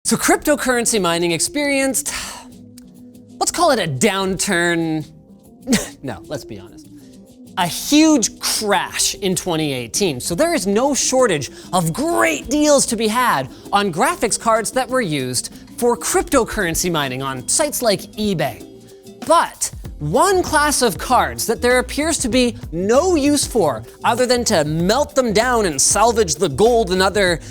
So cryptocurrency mining experienced, let's call it a downturn. No, let's be honest. A huge crash in 2018. So there is no shortage of great deals to be had on graphics cards that were used for cryptocurrency mining on sites like eBay. But one class of cards that there appears to be no use for other than to melt them down and salvage the gold and other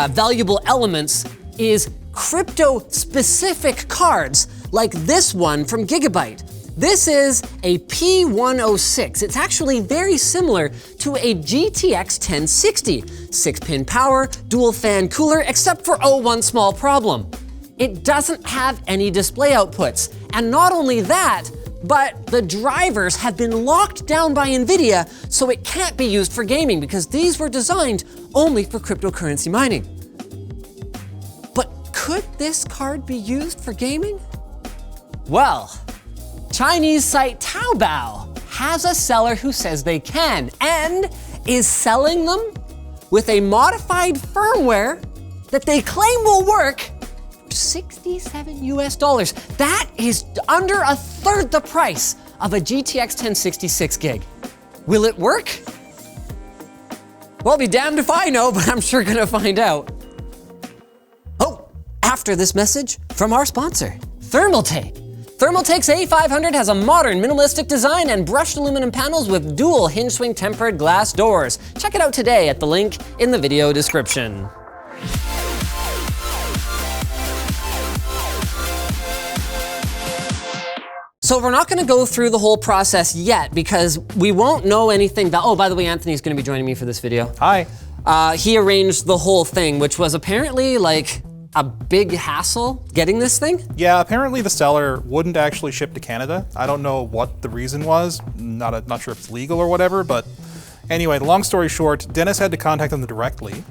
valuable elements is crypto-specific cards like this one from Gigabyte. This is a P106. It's actually very similar to a GTX 1060. 6-pin power, dual fan cooler, except for one small problem. It doesn't have any display outputs. And not only that, but the drivers have been locked down by Nvidia, so it can't be used for gaming because these were designed only for cryptocurrency mining. But could this card be used for gaming? Well, Chinese site Taobao has a seller who says they can and is selling them with a modified firmware that they claim will work for $67 US. That is under a third the price of a GTX 1066 gig. Will it work? Well, be damned if I know, but I'm sure gonna find out. Oh, after this message from our sponsor, Thermaltake. Thermaltake's A500 has a modern minimalistic design and brushed aluminum panels with dual hinge swing tempered glass doors. Check it out today at the link in the video description. So we're not gonna go through the whole process yet because we won't know anything that, oh, by the way, Anthony's gonna be joining me for this video. Hi. He arranged the whole thing, which was apparently like a big hassle getting this thing? Yeah, apparently the seller wouldn't actually ship to Canada. I don't know what the reason was. Not sure if it's legal or whatever, but anyway, the long story short, Dennis had to contact them directly,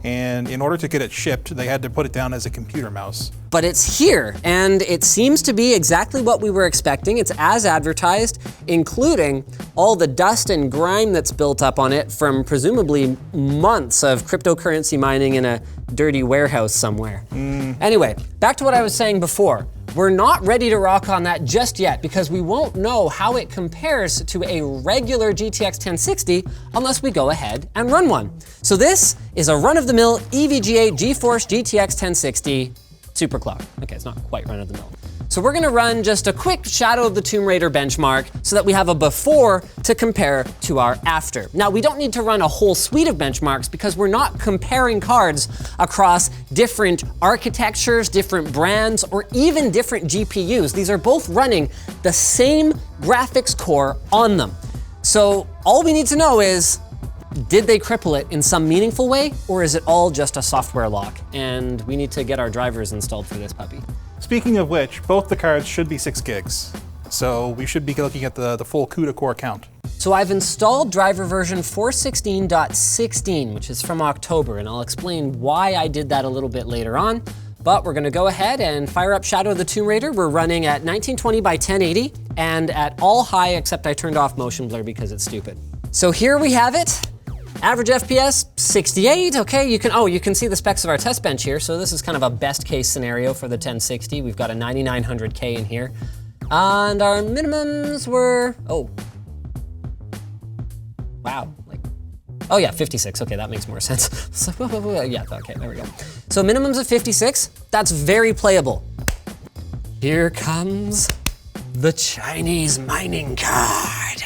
and in order to get it shipped, they had to put it down as a computer mouse. But it's here, and it seems to be exactly what we were expecting. It's as advertised, including all the dust and grime that's built up on it from presumably months of cryptocurrency mining in a dirty warehouse somewhere. Anyway, back to what I was saying before. We're not ready to rock on that just yet because we won't know how it compares to a regular GTX 1060 unless we go ahead and run one. So this is a run-of-the-mill EVGA GeForce GTX 1060 Superclock. Okay, it's not quite run-of-the-mill. So we're gonna run just a quick Shadow of the Tomb Raider benchmark so that we have a before to compare to our after. Now, we don't need to run a whole suite of benchmarks because we're not comparing cards across different architectures, different brands, or even different GPUs. These are both running the same graphics core on them. So all we need to know is, did they cripple it in some meaningful way, or is it all just a software lock? And we need to get our drivers installed for this puppy. Speaking of which, both the cards should be 6 gigs. So we should be looking at the full CUDA core count. So I've installed driver version 416.16, which is from October, and I'll explain why I did that a little bit later on. But we're gonna go ahead and fire up Shadow of the Tomb Raider. We're running at 1920 by 1080 and at all high, except I turned off motion blur because it's stupid. So here we have it. Average FPS, 68, okay, you can see the specs of our test bench here, so this is kind of a best case scenario for the 1060. We've got a 9900K in here. And our minimums were, oh. Wow, oh yeah, 56, okay, that makes more sense. So, yeah, okay, there we go. So minimums of 56, that's very playable. Here comes the Chinese mining card.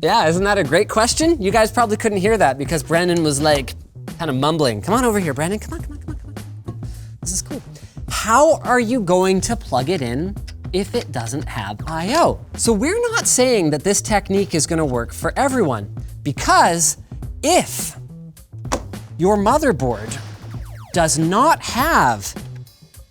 Yeah, isn't that a great question? You guys probably couldn't hear that because Brandon was like, kind of mumbling. Come on over here, Brandon, come on. This is cool. How are you going to plug it in if it doesn't have I/O? So we're not saying that this technique is gonna work for everyone because if your motherboard does not have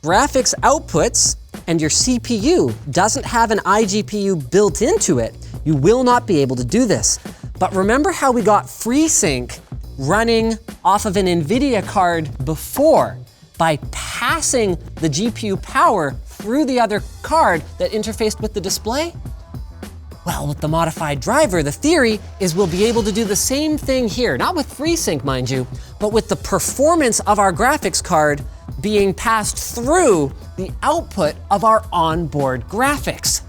graphics outputs and your CPU doesn't have an iGPU built into it, you will not be able to do this. But remember how we got FreeSync running off of an Nvidia card before by passing the GPU power through the other card that interfaced with the display? Well, with the modified driver, the theory is we'll be able to do the same thing here, not with FreeSync, mind you, but with the performance of our graphics card being passed through the output of our onboard graphics.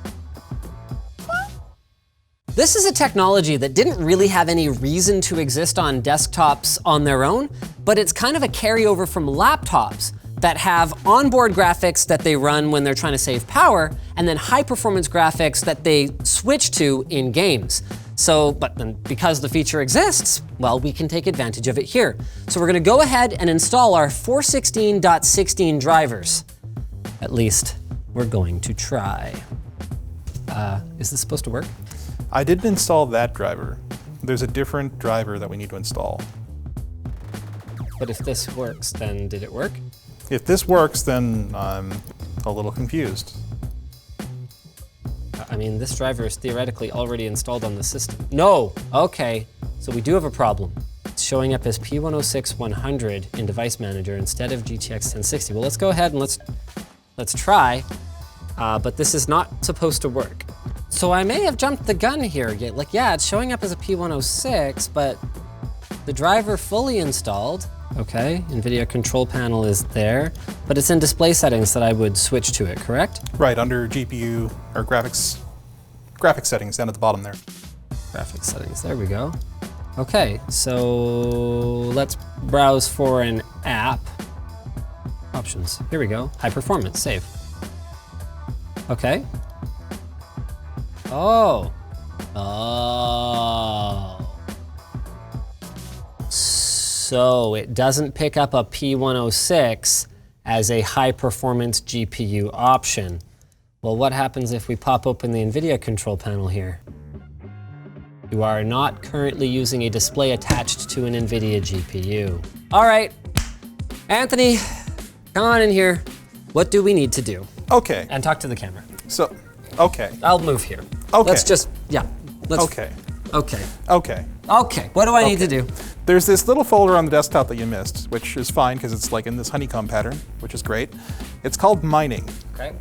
This is a technology that didn't really have any reason to exist on desktops on their own, but it's kind of a carryover from laptops that have onboard graphics that they run when they're trying to save power, and then high performance graphics that they switch to in games. So, but then because the feature exists, well, we can take advantage of it here. So we're gonna go ahead and install our 416.16 drivers. At least we're going to try. Is this supposed to work? I didn't install that driver. There's a different driver that we need to install. But if this works, then did it work? If this works, then I'm a little confused. I mean, this driver is theoretically already installed on the system. No, okay, so we do have a problem. It's showing up as P106-100 in Device Manager instead of GTX 1060. Well, let's go ahead and let's try, but this is not supposed to work. So I may have jumped the gun here. Yeah, it's showing up as a P106, but the driver fully installed. Okay, NVIDIA control panel is there, but it's in display settings that I would switch to it, correct? Right, under GPU or graphics settings down at the bottom there. Graphics settings, there we go. Okay, so let's browse for an app. Options, here we go. High performance, save. Okay. Oh. So it doesn't pick up a P106 as a high performance GPU option. Well, what happens if we pop open the NVIDIA control panel here? You are not currently using a display attached to an NVIDIA GPU. All right, Anthony, come on in here. What do we need to do? Okay. And talk to the camera. So, okay. I'll move here. Okay. Let's just, yeah. Okay. Okay. Okay. Okay, what do I need to do? There's this little folder on the desktop that you missed, which is fine because it's like in this honeycomb pattern, which is great. It's called mining. Okay.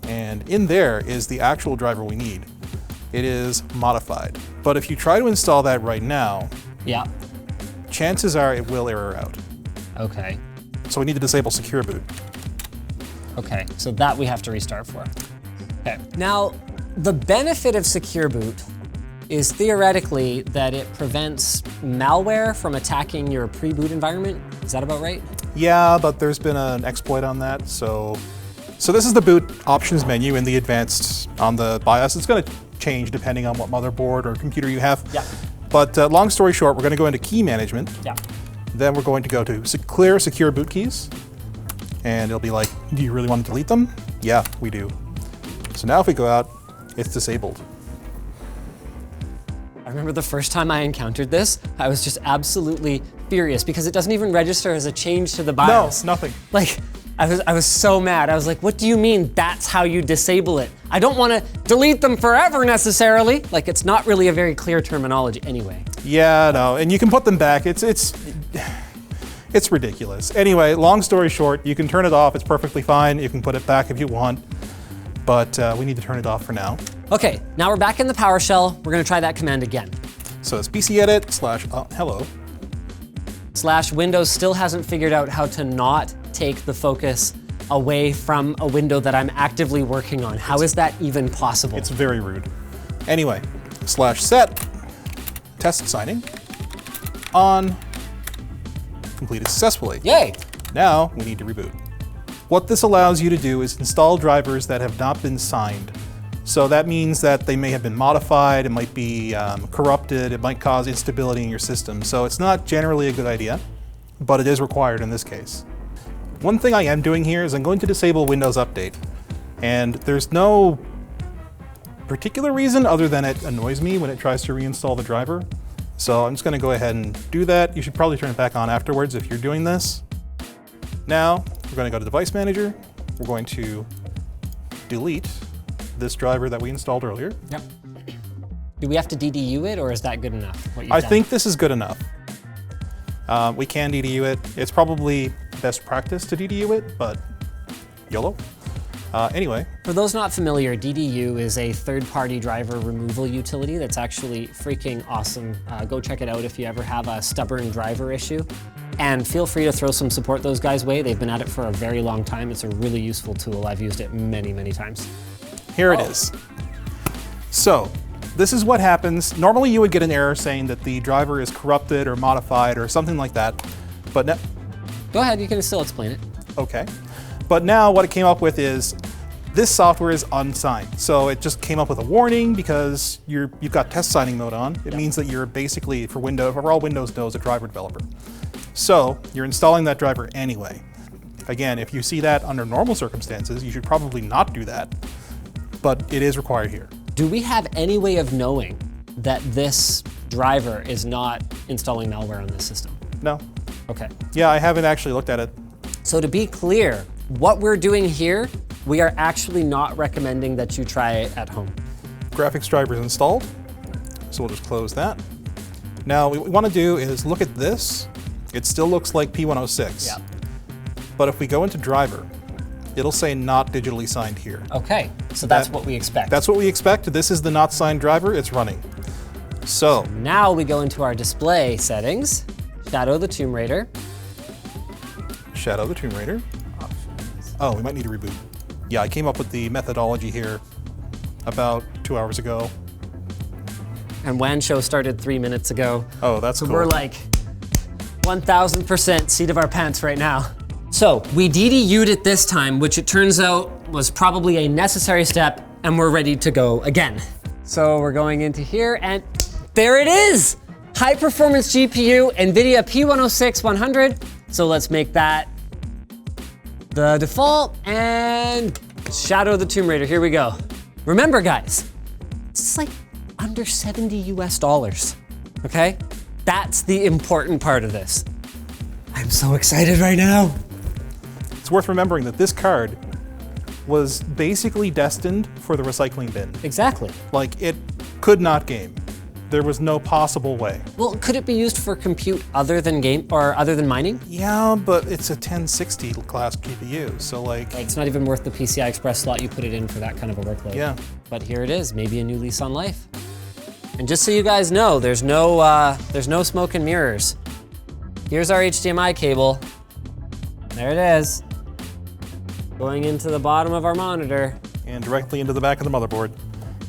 And in there is the actual driver we need. It is modified. But if you try to install that right now, Yeah. chances are it will error out. Okay. So we need to disable secure boot. Okay, so that we have to restart for. Okay. Now, the benefit of Secure Boot is theoretically that it prevents malware from attacking your pre-boot environment. Is that about right? Yeah, but there's been an exploit on that. So this is the boot options menu in the advanced on the BIOS. It's going to change depending on what motherboard or computer you have. Yeah. But long story short, we're going to go into key management. Yeah. Then we're going to go to clear secure boot keys. And it'll be like, do you really want to delete them? Yeah, we do. So now if we go out, it's disabled. I remember the first time I encountered this, I was just absolutely furious because it doesn't even register as a change to the BIOS. No, nothing. Like, I was so mad. I was like, what do you mean that's how you disable it? I don't want to delete them forever necessarily. Like, it's not really a very clear terminology anyway. Yeah, no, and you can put them back. It's ridiculous. Anyway, long story short, you can turn it off. It's perfectly fine. You can put it back if you want, but we need to turn it off for now. Okay, now we're back in the PowerShell. We're gonna try that command again. So it's pcedit / hello. / Windows still hasn't figured out how to not take the focus away from a window that I'm actively working on. How is that even possible? It's very rude. Anyway, /set test signing on. Completed successfully. Yay! Now we need to reboot. What this allows you to do is install drivers that have not been signed. So that means that they may have been modified, it might be corrupted, it might cause instability in your system. So it's not generally a good idea, but it is required in this case. One thing I am doing here is I'm going to disable Windows Update. And there's no particular reason other than it annoys me when it tries to reinstall the driver. So I'm just gonna go ahead and do that. You should probably turn it back on afterwards if you're doing this. Now, we're gonna go to Device Manager. We're going to delete this driver that we installed earlier. Yep. Do we have to DDU it, or is that good enough? What you've I done? think this is good enough. We can DDU it. It's probably best practice to DDU it, but YOLO. Anyway. For those not familiar, DDU is a third-party driver removal utility that's actually freaking awesome. Go check it out if you ever have a stubborn driver issue. And feel free to throw some support those guys' way. They've been at it for a very long time. It's a really useful tool. I've used it many, many times. Here it is. So, this is what happens. Normally you would get an error saying that the driver is corrupted or modified or something like that. But now, Go ahead, you can still explain it. okay. But now what it came up with is this software is unsigned. So it just came up with a warning because you've got test signing mode on. It means that you're basically, for all Windows knows, a driver developer. So you're installing that driver anyway. Again, if you see that under normal circumstances, you should probably not do that, but it is required here. Do we have any way of knowing that this driver is not installing malware on this system? No. Okay. Yeah, I haven't actually looked at it. So to be clear, what we're doing here, we are actually not recommending that you try it at home. Graphics driver is installed, so we'll just close that. Now, what we want to do is look at this. It still looks like P106. Yeah. But if we go into driver, it'll say not digitally signed here. Okay, so that's what we expect. That's what we expect. This is the not signed driver. It's running. So now we go into our display settings, Shadow the Tomb Raider. Shadow the Tomb Raider. Oh, we might need to reboot. Yeah, I came up with the methodology here about 2 hours ago. And WAN show started 3 minutes ago. Oh, that's so cool. We're like 1000% seat of our pants right now. So we DDU'd it this time, which it turns out was probably a necessary step, and we're ready to go again. So we're going into here, and there it is! High performance GPU, Nvidia P106-100. So let's make that the default, and Shadow the Tomb Raider, here we go. Remember guys, it's like under 70 US dollars, okay? That's the important part of this. I'm so excited right now. It's worth remembering that this card was basically destined for the recycling bin. Exactly. Like, it could not game. There was no possible way. Well, could it be used for compute other than other than mining? Yeah, but it's a 1060 class GPU, so like... It's not even worth the PCI Express slot you put it in for that kind of a workload. Yeah. But here it is, maybe a new lease on life. And just so you guys know, there's no smoke and mirrors. Here's our HDMI cable. There it is. Going into the bottom of our monitor. And directly into the back of the motherboard.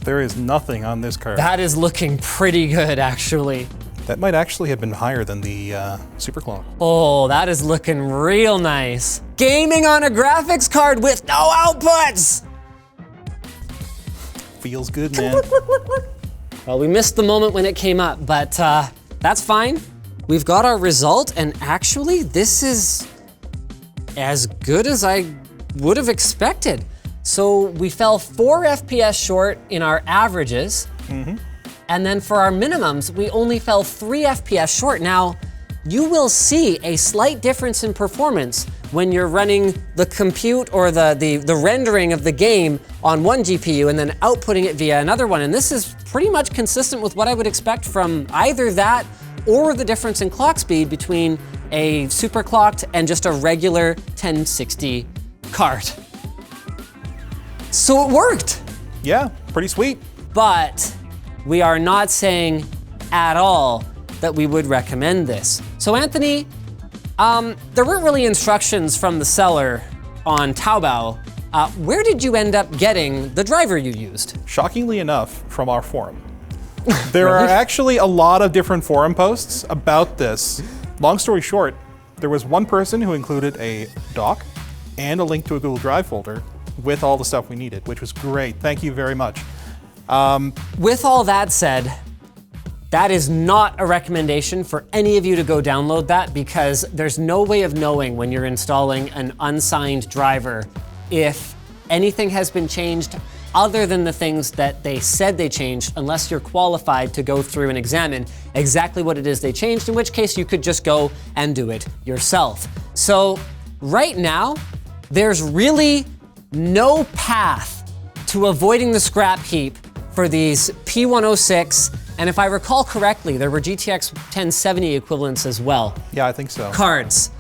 There is nothing on this card. That is looking pretty good, actually. That might actually have been higher than the superclock. Oh, that is looking real nice. Gaming on a graphics card with no outputs! Feels good, man. Well, we missed the moment when it came up, but that's fine. We've got our result, and actually, this is as good as I would have expected. So we fell 4 FPS short in our averages, and then for our minimums, we only fell 3 FPS short. Now, you will see a slight difference in performance when you're running the compute or the rendering of the game on one GPU and then outputting it via another one. And this is pretty much consistent with what I would expect from either that or the difference in clock speed between a super clocked and just a regular 1060 card. So it worked. Yeah, pretty sweet. But we are not saying at all that we would recommend this. So Anthony, there weren't really instructions from the seller on Taobao. Where did you end up getting the driver you used? Shockingly enough, from our forum. There are actually a lot of different forum posts about this. Long story short, there was one person who included a doc and a link to a Google Drive folder with all the stuff we needed, which was great. Thank you very much. With all that said, that is not a recommendation for any of you to go download that, because there's no way of knowing when you're installing an unsigned driver if anything has been changed other than the things that they said they changed, unless you're qualified to go through and examine exactly what it is they changed, in which case you could just go and do it yourself. So right now, there's really no path to avoiding the scrap heap for these P106, and if I recall correctly, there were GTX 1070 equivalents as well. Yeah, I think so. Cards.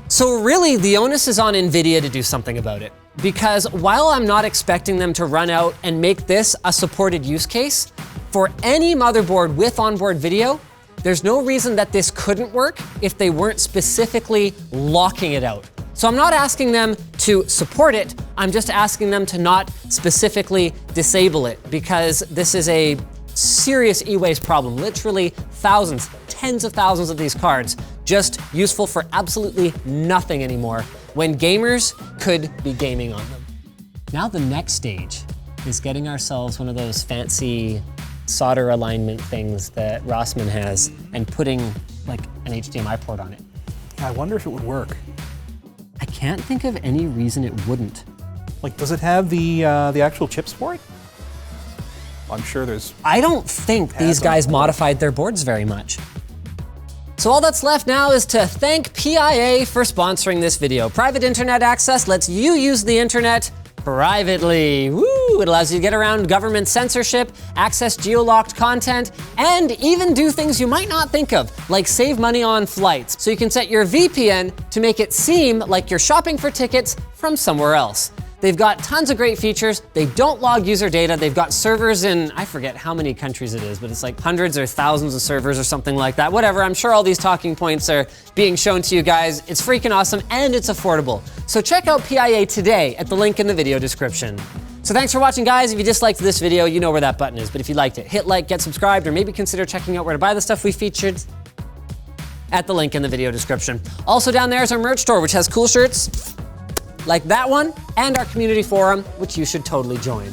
So really, the onus is on Nvidia to do something about it. Because while I'm not expecting them to run out and make this a supported use case, for any motherboard with onboard video, there's no reason that this couldn't work if they weren't specifically locking it out. So I'm not asking them to support it, I'm just asking them to not specifically disable it, because this is a serious e-waste problem. Literally thousands, tens of thousands of these cards just useful for absolutely nothing anymore when gamers could be gaming on them. Now the next stage is getting ourselves one of those fancy solder alignment things that Rossmann has and putting like an HDMI port on it. I wonder if it would work. I can't think of any reason it wouldn't. Like, does it have the actual chips for it? I'm sure there's... I don't think these guys modified their boards very much. So all that's left now is to thank PIA for sponsoring this video. Private internet access lets you use the internet privately. Woo! It allows you to get around government censorship, access geo-locked content, and even do things you might not think of, like save money on flights. So you can set your VPN to make it seem like you're shopping for tickets from somewhere else. They've got tons of great features. They don't log user data. They've got servers in, I forget how many countries it is, but it's like hundreds or thousands of servers or something like that. Whatever, I'm sure all these talking points are being shown to you guys. It's freaking awesome and it's affordable. So check out PIA today at the link in the video description. So thanks for watching, guys. If you disliked this video, you know where that button is. But if you liked it, hit like, get subscribed, or maybe consider checking out where to buy the stuff we featured at the link in the video description. Also down there is our merch store, which has cool shirts like that one, and our community forum, which you should totally join.